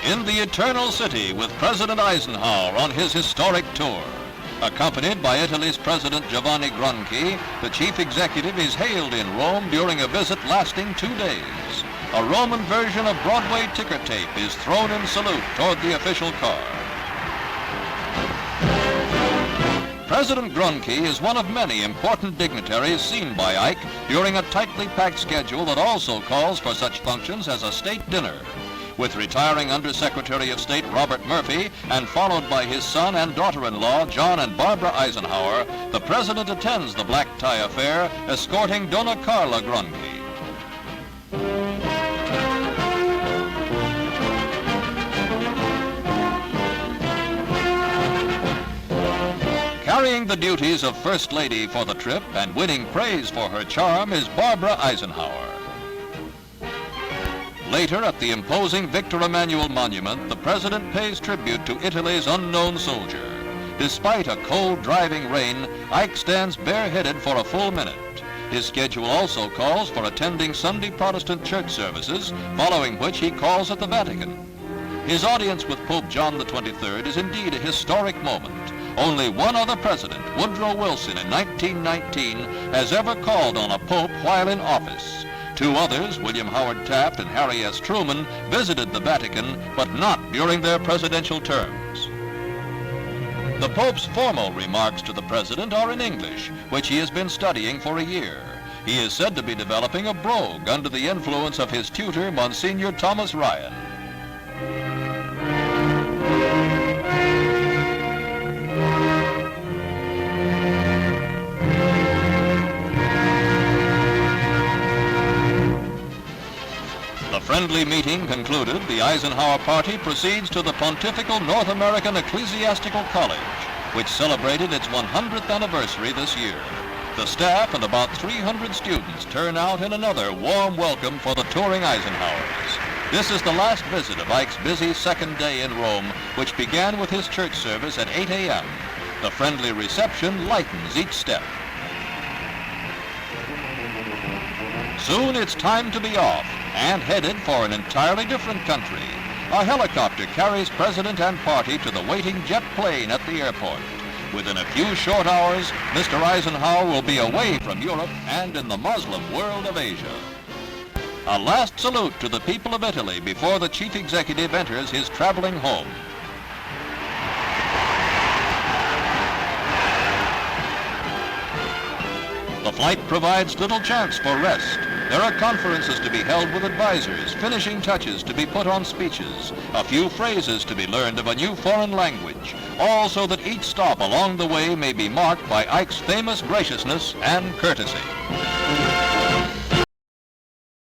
in the Eternal City with President Eisenhower on his historic tour. Accompanied by Italy's President Giovanni Gronchi, the chief executive is hailed in Rome during a visit lasting 2 days. A Roman version of Broadway ticker tape is thrown in salute toward the official car. President Gronchi is one of many important dignitaries seen by Ike during a tightly packed schedule that also calls for such functions as a state dinner. With retiring Undersecretary of State Robert Murphy and followed by his son and daughter-in-law John and Barbara Eisenhower, the President attends the black tie affair, escorting Donna Carla Gronchi. Carrying the duties of First Lady for the trip and winning praise for her charm is Barbara Eisenhower. Later, at the imposing Victor Emmanuel Monument, the President pays tribute to Italy's unknown soldier. Despite a cold, driving rain, Ike stands bareheaded for a full minute. His schedule also calls for attending Sunday Protestant church services, following which he calls at the Vatican. His audience with Pope John XXIII is indeed a historic moment. Only one other president, Woodrow Wilson in 1919, has ever called on a pope while in office. 2 others, William Howard Taft and Harry S. Truman, visited the Vatican, but not during their presidential terms. The Pope's formal remarks to the President are in English, which he has been studying for a year. He is said to be developing a brogue under the influence of his tutor, Monsignor Thomas Ryan. The friendly meeting concluded, the Eisenhower party proceeds to the Pontifical North American Ecclesiastical College, which celebrated its 100th anniversary this year. The staff and about 300 students turn out in another warm welcome for the touring Eisenhowers. This is the last visit of Ike's busy second day in Rome, which began with his church service at 8 a.m. The friendly reception lightens each step. Soon it's time to be off and headed for an entirely different country. A helicopter carries President and party to the waiting jet plane at the airport. Within a few short hours, Mr. Eisenhower will be away from Europe and in the Muslim world of Asia. A last salute to the people of Italy before the chief executive enters his traveling home. The flight provides little chance for rest. There are conferences to be held with advisors, finishing touches to be put on speeches, a few phrases to be learned of a new foreign language, all so that each stop along the way may be marked by Ike's famous graciousness and courtesy.